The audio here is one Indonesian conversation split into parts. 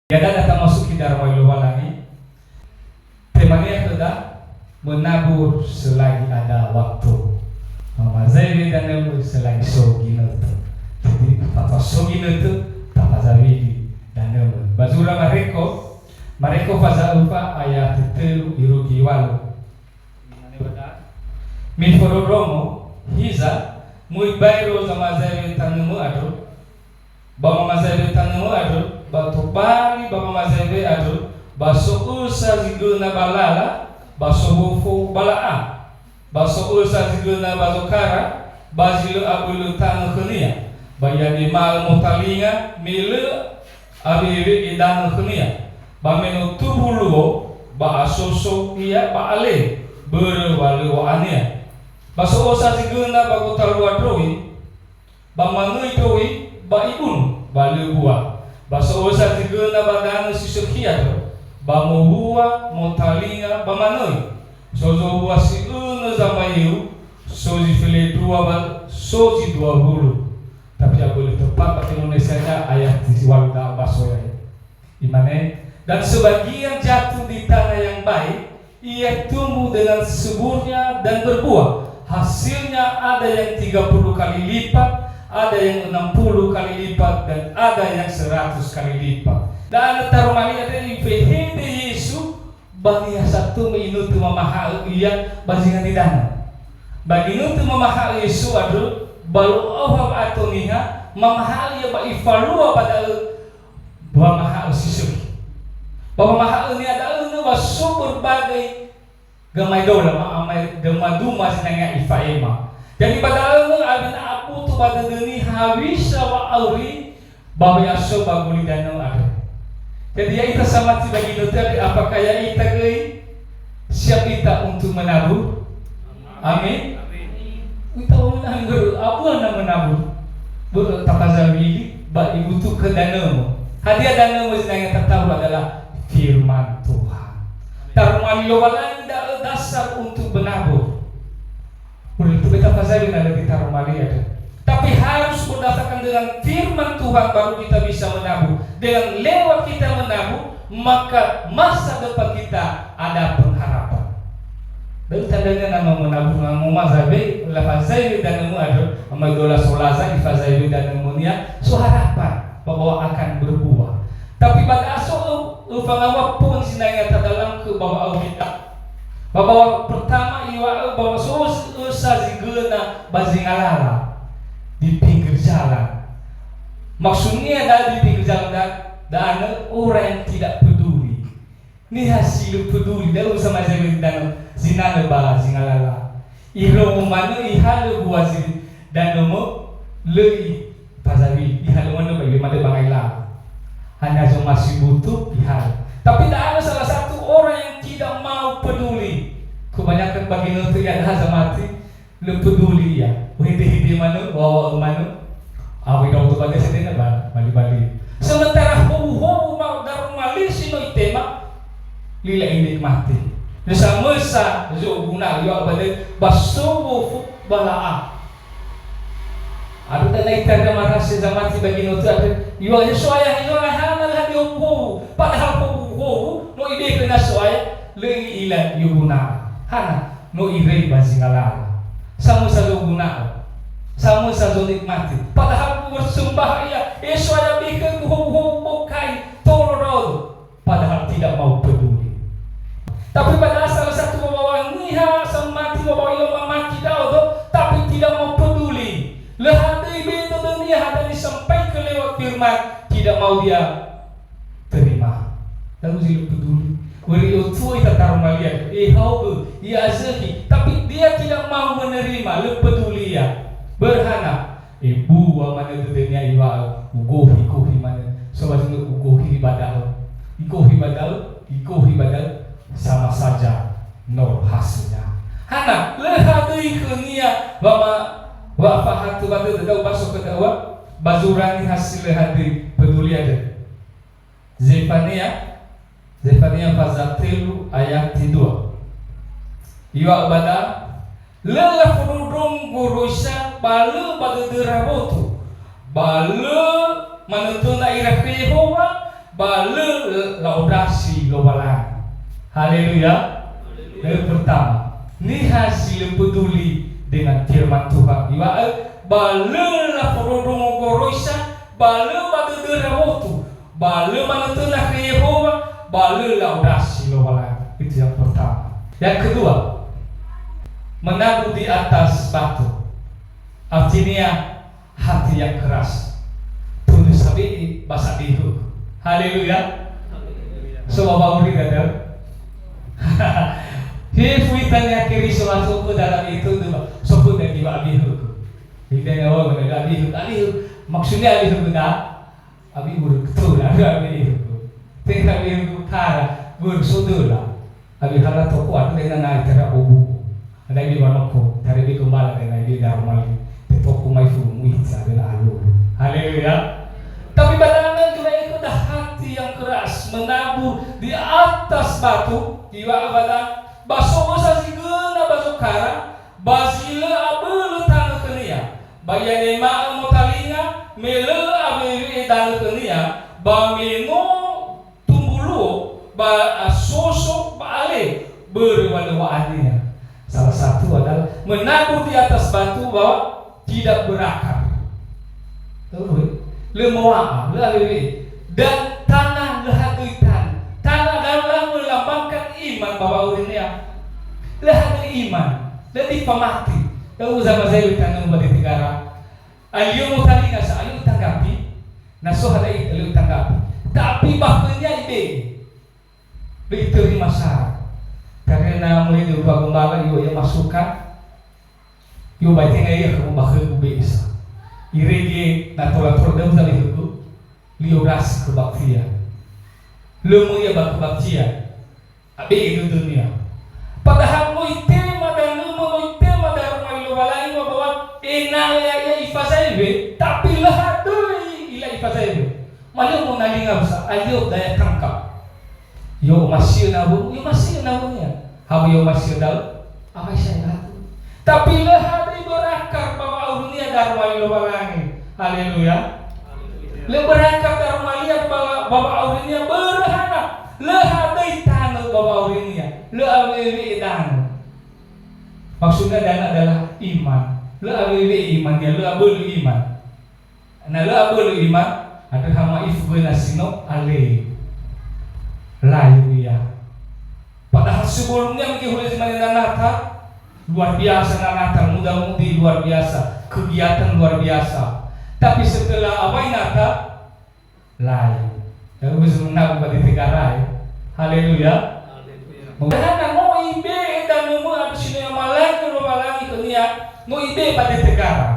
Yada datang masuk ke darwai luwalangi. Temanya sudah menabur selagi ada waktu. Mama Zairi dan Nemu selagi sogi nutu. Jadi papa sogi nutu papa Zairi dan Nemu. Bazura mereka faza lupa ayat telu irugi walu. Min forodromo hiza muy bairo sama Zairi dan Nemu adu. Bama Zairi dan Nemu adu. Batu pali bama mazebe adu baso usa ziguna balala baso bufo balaa baso usa ziguna bazokara bazilu abulu tanu khnia bayani mal mutalinga milu abiri idanu khnia bamenu tubuluo ba asoso iya ba ale berwalu ania baso usa ziguna bagotal wadroi bamanui doi ba ibun balu buah baso usa tiguna badano sisukiato bamuhua montalinga bamanoi sozo bua si uno zamayu sozi file dua sozi 20 tapi aku boleh tepat bahasa Indonesia nya ayat di walda baso ya imane dan sebagian jatuh di tanah yang baik ia tumbuh dengan suburnya dan berbuah hasilnya ada yang 30 kali lipat ada yang 60 kali lipat dan ada yang 100 kali lipat. Dan tarumali ada yang fehede Yesu bagi satu minutu memahal ia bajingan di dana. Bagi minutu memahal Yesu adu balu awam atau niha memahal ia bagi falua pada memahal sisuki. Bahwa mahal ini adalah baso berbagai gamai dola amai gemaduma senangnya ifaema. Jadi pada abin apu tu pada deni habis wa auri bawa aso baguli danau ada. Jadi ya kita sama bagi nuter apakah ya kita siap kita untuk menabur? Amin. Kita menabur apa nak menabur? Bertapazami bagi butuh ke danau. Hadiah danau yang tertahu adalah firman Tuhan. Taruman lowalan dasar untuk menabur. Itu kita pasal ada di Tarumali ada. Tapi harus berdasarkan dengan firman Tuhan baru kita bisa menabur. Dengan lewat kita menabur, maka masa depan kita ada pengharapan. Dan tandanya nama menabur nama mazabe, lafazai dan nemu ada, amadola solaza, ifazai dan nemunya, so harapan bahwa akan berbuah. Tapi pada asal ufangawa pun sinanya terdalam ke bawah kita. Bahwa pertama iwa bahwa usaha ziguna bazingalala di pinggir jalan. Maksudnya adalah di pinggir jalan dan orang yang tidak peduli. Ini hasil peduli dalam sama zaman dan zinana bah zingalala. Iro mana ihalo buazin dan nomo lei pazawi ihalo mana bagi mana bangailah. Hanya masih butuh ihalo. Tapi tak ada salah satu orang yang tidak mau peduli. Kebanyakan bagi nutu yang dah mati, lu peduli ya. Hidi mana, bawa mana, awi dah tu bagi sedih nak balik. Sementara hobu mau darum malisi no itema, lila ini mati. Nesa mesa zo guna yo abade basubu balaa. Ada tanai tanda marasi zamati bagi nutu ada. Yo soaya yo hanal hadi hobu, padahal hobu no ide kena soaya lagi ila yuguna. Hana no irei bazingalala. Sama saja guna. Sama saja nikmati. Padahal bersembah ia soaya bikin hobu kai toloro. Padahal tidak mau peduli. Tapi pada salah satu membawa niha semati membawa ilmu mati dah tapi tidak mau peduli. Lehadai beto dunia hadai sampai ke lewat firman tidak mau dia terima. Lalu dia peduli. Weri utu ita tarumalia, hau ia azaki, tapi dia tidak mau menerima, le peduli ya, berhana, ibu wa mana dunia iwa, ugohi mana, sobat itu ugohi badal, sama saja nol hasilnya. Hana lehadui kunia, wa fahatu batu dedau masuk ke dawa, bazurani hasil lehadui peduli ada. Zefania pasal 3 ayat 2. Iwa bada lelah furudung gurusa balu pada derabotu balu manutuna ira Yehova bale laudasi lo balang. Haleluya. Yang pertama, niha sila peduli dengan firman Tuhan. Iwa bale la forodongo goroisa, bale badedera waktu, bale manetuna ke Yehova, bale laudasi lo balang. Itu yang pertama. Yang kedua, menabuh di atas batu. Artinya hati yang keras. Tulis sabi bahasa bihu. Haleluya. Semua bauri ada. Hifuitannya kiri suatu ke dalam itu sebut dan dibawa bihu. Hidupnya awal benar bihu. Maksudnya bihu benar. Abi buruk betul ada bihu. Tinggal bihu kara buruk sudahlah. Abi harap toko ada dengan naik terak ubu. Ada di mana ko dari di kembali dengan di darmali. Toko mai fu muita dengan alu. Haleluya. Tapi badangan juga itu dah hati yang keras menabur di atas batu. Jiwa badan baso basa siguna baso kara basile abelu tanu kenia bayane ma motalinga mele abe tanu kenia ba meno tumbulu ba sosok ba ale berwala-walanya. Salah satu adalah menabur di atas batu bahwa tidak berakar. Tahu lemawaa lalewe dan tanah lehaduitan. Tanah adalah melambangkan iman bahwa urinya lehadu iman dan dipamati. Tahu zaman saya tanam pada negara. Ayo mau tadi nggak sah, ayo tanggapi. Nasuh ada ayo tanggapi. Tapi bahkannya ide diterima syarat. Karena mulai dari gembala yo yang masukkan yo baca ngaya kamu bahkan bisa irege natural dalam tadi itu liorasi kebaktian lemu ya baktian abe itu dunia padahal mau tema dan lemu mau tema dari malu walai bahwa enal ya ifasaibe tapi lah doi ila ifasaibe malu mau nali ngabsa ayo daya tangkap yo masih nabu ya hamu yo masih dal apa saya tahu tapi lah ada berakar bahwa dunia darmai lo balangi. Haleluya. Le berakar darmai bahwa dunia berharap le ada tanah bahwa dunia le awewe dan maksudnya dan adalah iman le awewe imannya le abelu iman nah le abelu iman ada hama ifguna sino ale layu ya. Padahal sebelumnya menghulai semangat Natal luar biasa Natal muda-mudi luar biasa kegiatan luar biasa. Tapi setelah awal Natal lain. Lalu bisa menang pada negara. Haleluya. Karena mau ibe dan mau habis ini malang kalau malang itu niat mau ibe pada negara.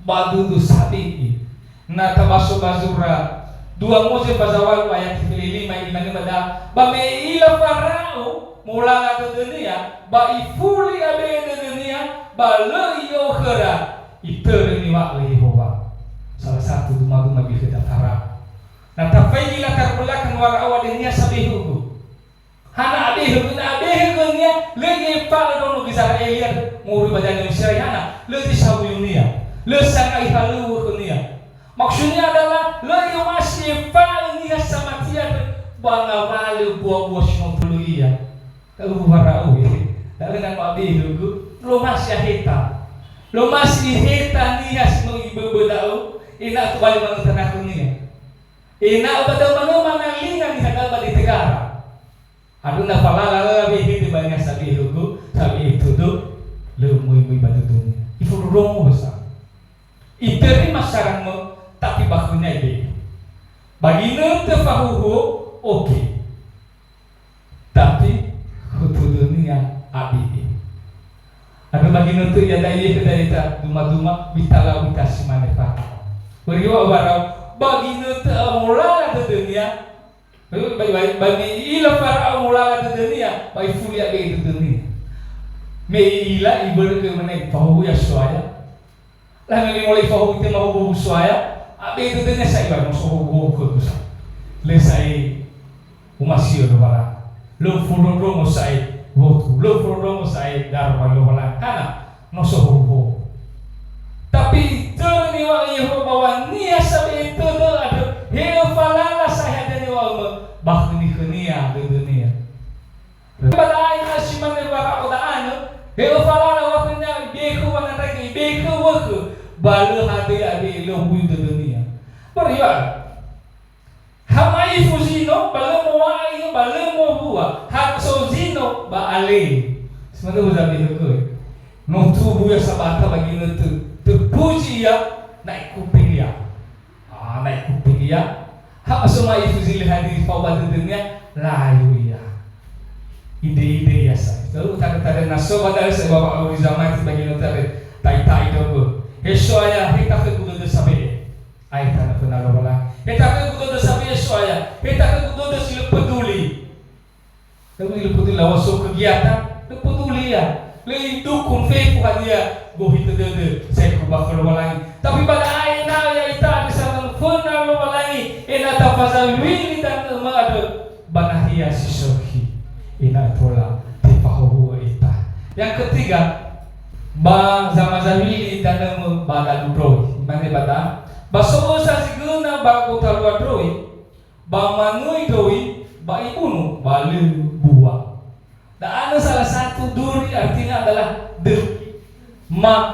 Badudu sabi. Nata baso bazura. Dua Mose pasawal ayat 5 iman pada bame ila farao mula ke dunia ba ifuli abe ke dunia ba le yo khara iterni wa Yehova salah satu duma-duma bi kita tara na tafai ila karbulakan wa awadnya sabihu hana abe dunia lagi pa dono kisah Eliar muri badan Indonesia hana le di sabunia le sangai halu dunia. Maksudnya adalah lagi masih paling sama tiada bangga wali buah-buah semua dulu iya. Kalau barau ya, dari nama abi dulu, lo masih heta, lo masih heta nih semua ibu bedau, ina tu balik mana tanah dunia, ina bedau mana lingan di sana balik negara. Aduh nak falala lebih hiti banyak sabi dulu, sabi itu tu, lo mui batu dunia. Itu romo besar. Iteri masyarakat tapi bakunya ide. Bagi nanti fahuhu oke. Tapi hutu dunia abi. Ada bagi nanti ya dari kita duma-duma bitala bitasi manfaat. Beriwa barang bagi nanti mulai di dunia. Bagi ila para mulai di dunia. Bagi fulia di dunia. Meila ibarat kemenai fahuhu ya suaya. Lalu mulai fahuhu itu mau suaya. Abi itu tanya saya baru masuk ke besar. Lesai umasio do bala. Lo furundong usai wotu. Lo furundong usai darma lo bala. Karena no sohuho. Tapi terniwa Yehova bahwa nia sabi itu do ada. Heo falala saya dari pada ina simane bara oda anu he ofala waknya beku wana ragi beku waku balu hadi abi lo buyu dunia beriwa hamai fuzino balu mo ai balu mo bua hak so zino ba ale semua uzabi hukui no tubu ya sabata bagi nutu terpuji ya naik kuping ya naik kuping ya hak semua itu zil hadir fawad dunia layu ya ide-ide ya saya lalu tak naso badal saya bapak ori zaman bagi nutu tai dogo hesoaya kita ke kudu sabe ai tanah kenal wala kita ke kudu sabe hesoaya kita ke kudu silu peduli lalu silu peduli lawaso kegiatan lu peduli ya le dukung fe dia gohi tede saya kubakal walangi tapi pada aina ya ita di sana funa walangi ina tafazalwi dan ma'ad banahia sisohi ina tola tifahu ita. Yang ketiga ba zamazawili dan baga dudoi mane bada baso sa siguna ba kotalwa doi ba manui doi ba ibunu ba buah. Dan ada salah satu duri artinya adalah dermatisa.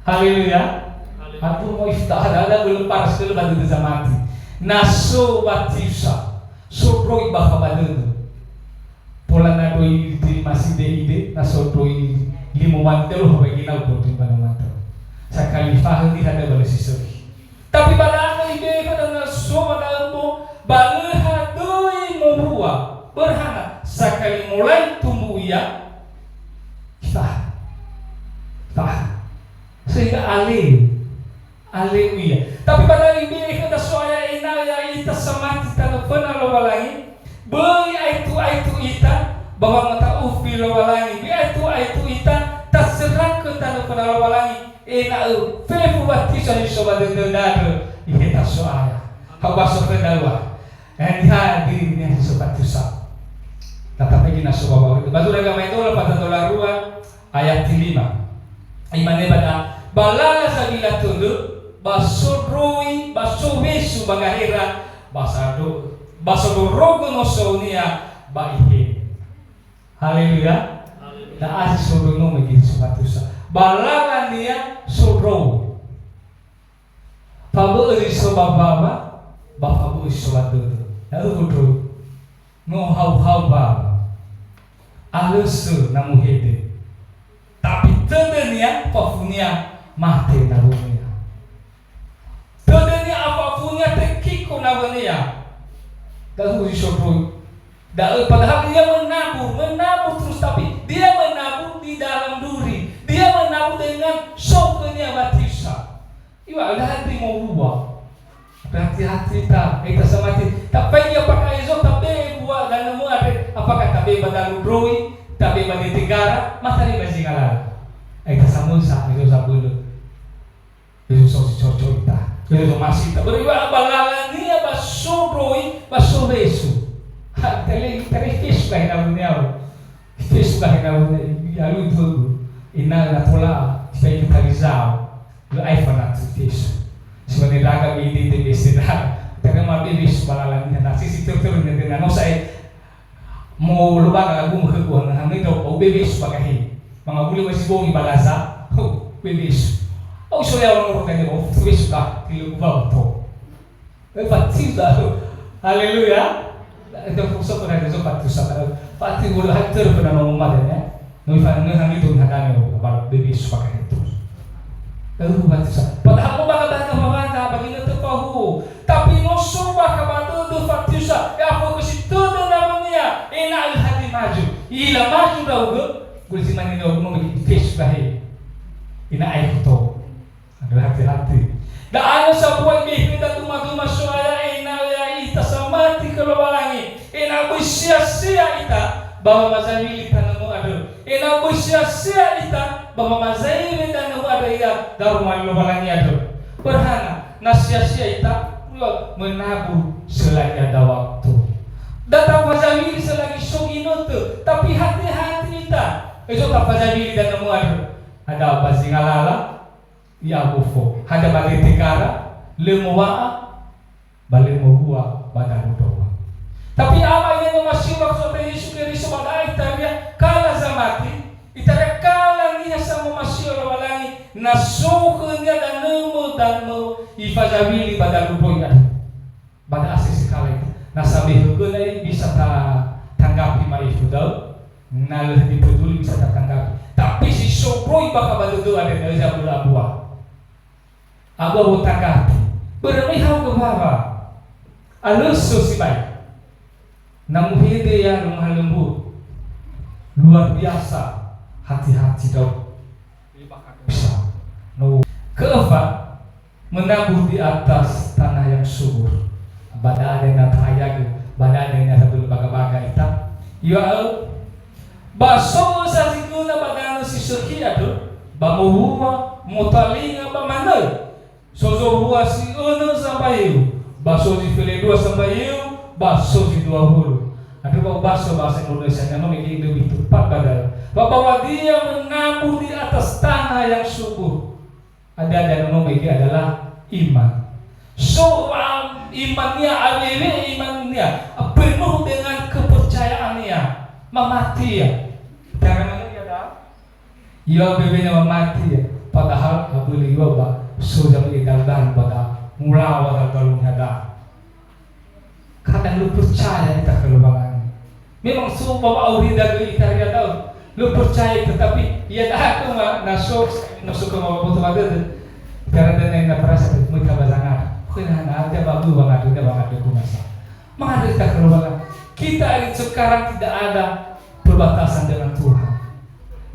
Haleluya. Aku mau iftah ada belum paras kalau batu bisa mati. Naso batisa. Sodroi baka batu. Pola na doi di masih ide naso doi limo mantel bagi na udah di mana mantel. Sekali faham tidak ada balas sisori. Tapi pada anak ide pada naso pada umbo balha doi membuat berhana sekali mulai tumbuh ia sehingga alih ia tapi pada ini kita soalnya ina ya ita samati tanah pernah lowalangi beli itu ita bahwa mata ufi lowalangi bi itu ita terserang ke tanah pernah lowalangi ina fefu batisha ni sobat dengar kita soalnya habaso kedawa and hadir ni sobat tusah tetapi kita sobat batu agama itu lepas $2 ayat 5 imane pada balala sabila tunduk basodroi basowesu bangahira basado rogo nosonia baihe haleluya da asi sodo no megi supatusa balala nia sodro pabu ri sobaba bapabu sobatu lalu dro no hau ba alus namu hede tapi tedenia pafunia mate narunia tedenia apapunya tekiko narunia lalu disodoi padahal dia menabur terus tapi dia menabur di dalam duri dia menabur dengan sokenya batisa iwa ada hati mau buah hati-hati tak kita semati tapi dia pakai iso tapi buah dan nemu ada apakah tapi badalu broi tapi bagi tigara matari basi ngalar kita samusa itu sabulu itu sosi cocok kita itu masih tak beriwa balalan dia baso broi baso besu tele fish ka hinabunya fish ka hinabunya yalu itu ina na tola fake talizao lo iPhone at fish sebenarnya raga ini di besira karena mabe fish balalan dia nasi situ dengan no saya mau lupa lagu mengkuang hang itu au bebis pakai mga buli masih bongi balasa bebis au soya orang kan dia fish ka tilu ba to patida haleluya itu fungsi pernah disebut tuh pati bulu hater pernah ngomong ya hang itu hakane bal bebis pakai itu lalu batisa padahal mo baka mabata bagi na tapahu tapi no soba ka bato do fatisa ya fokus itu na niya ina hati maju ila maju daw gulsi manino mo fish bahe ina ay to adalah hati-hati da ano sa buhay bihita tumaduma soya ina ya ita samati kalawalangi ina sia-sia ita bahwa mazali tanamu ado ina sia-sia ita bahwa mazali tanamu ado ya daruman lobalangi ado berhana na sia-sia ita menabur selagi ada waktu datang mazali selagi sogino tu tapi hati-hati ita itu tak mazali tanamu ado ada apa singalala ya bufo hada balik tikara lemoa balik mohua badalu doa tapi apa ini masih waktu Yesus Kristus pada itaria kala zamati itaria kala niya sa masih walangi nasuhnya dan nemu ifazabili pada lupoy pada asis sekali nasabi hukulai bisa tanggapi maifu daw na lebih peduli bisa tanggapi tapi si soproy baka badudu ada dari zabul abua abua tanggapi bermihau ke bawah alus si baik namun hide yang lemah lembut luar biasa hati-hati daw bisa no keempat menabur di atas tanah yang subur pada ada yang tahayag pada ada yang satu baga-baga itu ya baso sa siguna bagano si Suki ado bamuhua motalinga bamanay sozo hua si uno sampai baso si file dua sampai baso si 20 ada baso bahasa Indonesia nya memiliki lebih tepat padahal bahwa dia menabur di atas tanah yang subur ada memiliki adalah iman so imannya imannya penuh dengan kepercayaannya memati ya karena dia ada ia bebenya memati ya padahal boleh juga sudah meninggalkan pada mula pada galungnya dah kadang lu percaya kita kelubangan memang semua bawa aurida ke italia tahu lu percaya tetapi ia dah aku nasuk ke mau foto ada karena dia nak perasa mereka bazangan kena ada babu banget kumasa mengada kita kelubangan kita sekarang tidak ada perbatasan dengan Tuhan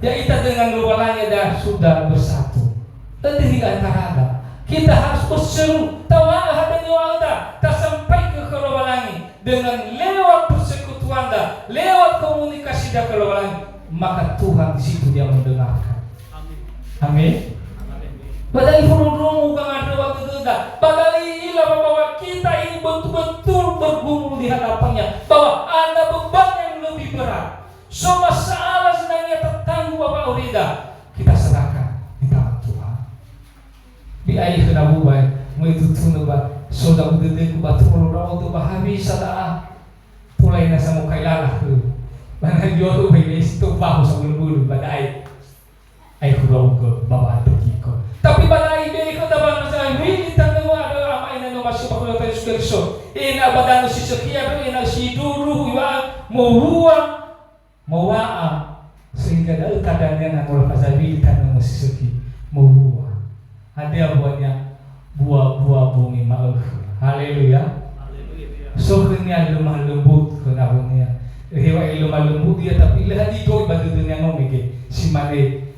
ya kita dengan lualannya dah sudah bersatu dan di antara ada kita harus berseru tawa ada nyawalda tak sampai ke kelualannya dengan lewat persekutuan dah lewat komunikasi dah kelualannya maka Tuhan di situ dia mendengarkan amin padahal hurung bukan ada waktu itu dah padahal ilah bahwa kita ini betul-betul bergumul di hadapannya bahwa ada beban yang lebih berat so masalah sebenarnya tertangguh Bapak Urida kita serahkan di tangan Tuhan biaya kena bubai mau itu tunu ba so dah udah ku batul raw tu habis ada pulai na sa mukha ilalah tu mana jodoh bay itu bahu sa bulu badai ay kurang ke bawah ko tapi badai be ko dapat masa wili tanu ada ama ina no masuk pakulo tayo Yesus ina badano si Sokia ina si duru wa mawaa sehingga dari keadaannya namul fazabi tanu si Soki mawaa ada buah bumi maaf haleluya so kenya lemah lembut kenahunnya hewa lemah lembut dia tapi lihat itu bagi dunia nomege si mane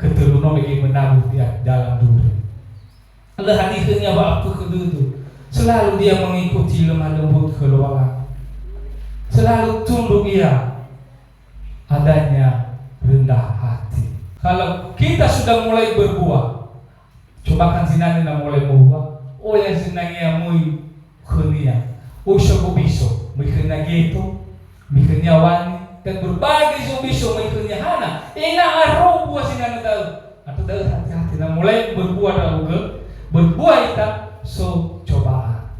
keteruno bagi menabur dia dalam duri. Allah hadisnya waktu kedua selalu dia mengikuti lemah lembut keluaran, selalu tunduk ia adanya rendah hati. Kalau kita sudah mulai berbuah, coba kan sinane na mulai berbuah, oh yang sinangnya muy kunia, usah biso, muy kena gitu, muy kena wani. Dan berbagai biso may kunyahana inaaraw buah sinana daw atau daw hati-hati na mulai berbuah daw berbuah ita so cobaan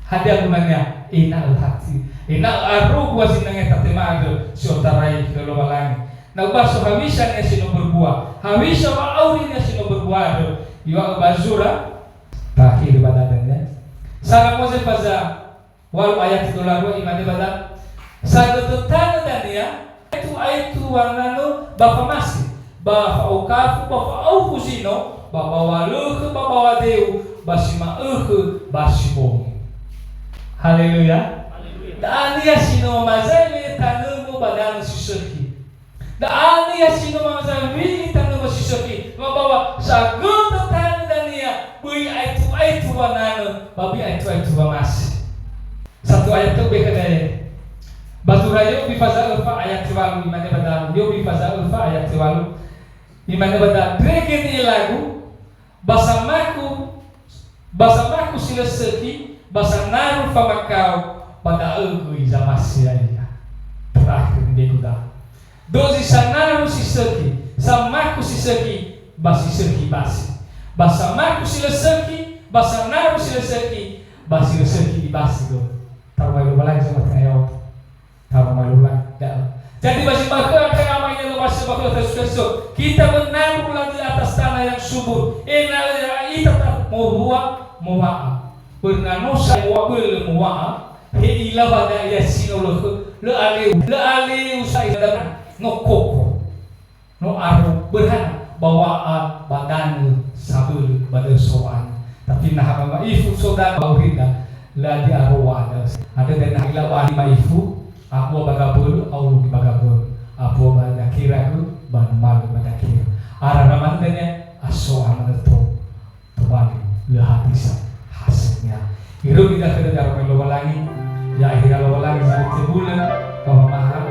hadiah gunanya hati inaaraw buah sinanga tatimado so taray kelualang nagbaso hawisan niya sino berbuah hawisa wa auri niya sino berbuah do iwa basura takhir badadannya sarang mo sa paza wal ayat $2 imani badan satu tanda dia itu wanano bapa masih bapa ukafu bapa aufusino bapa waluh bapa wadeu basima basimo haleluya dan dia sino mazali tanumu badan sisuki dan dia sino mazali tanumu sisuki bawa sagut tanda dia bui itu wanano babi itu masih satu ayat itu bekadai Batura yo bifaza alfa ayat 4 imane bada yo bifaza alfa ayat 4 imane bada dregen ilagu basamaku sila seki basanaru famakau pada algu izamasia terakhir dia kuda dozi sanaru si seki samaku si seki basi seki basi basamaku sila seki basanaru sila seki basi seki di basi do tarwai balai sama tayo Harus malulah. Jadi masih bakal ada namanya lo masih bakal terus kita menaruh di atas tanah yang subur. Enal itu tak mau bernanusa mau he ilawa da ya sino le ale usai dan no koko no aru berhana bawaan badan sabul badal soan tapi nah maifu soda baurida la di arwa ada dan ilawa di maifu aku bagabul au di bagabul aku bagakiraku ban mal bagakira ara ramandanya aso amato tobali le habisa hasilnya hidup kita kerja kalau lagi ya akhirnya kalau lagi 1 bulan bahwa mahal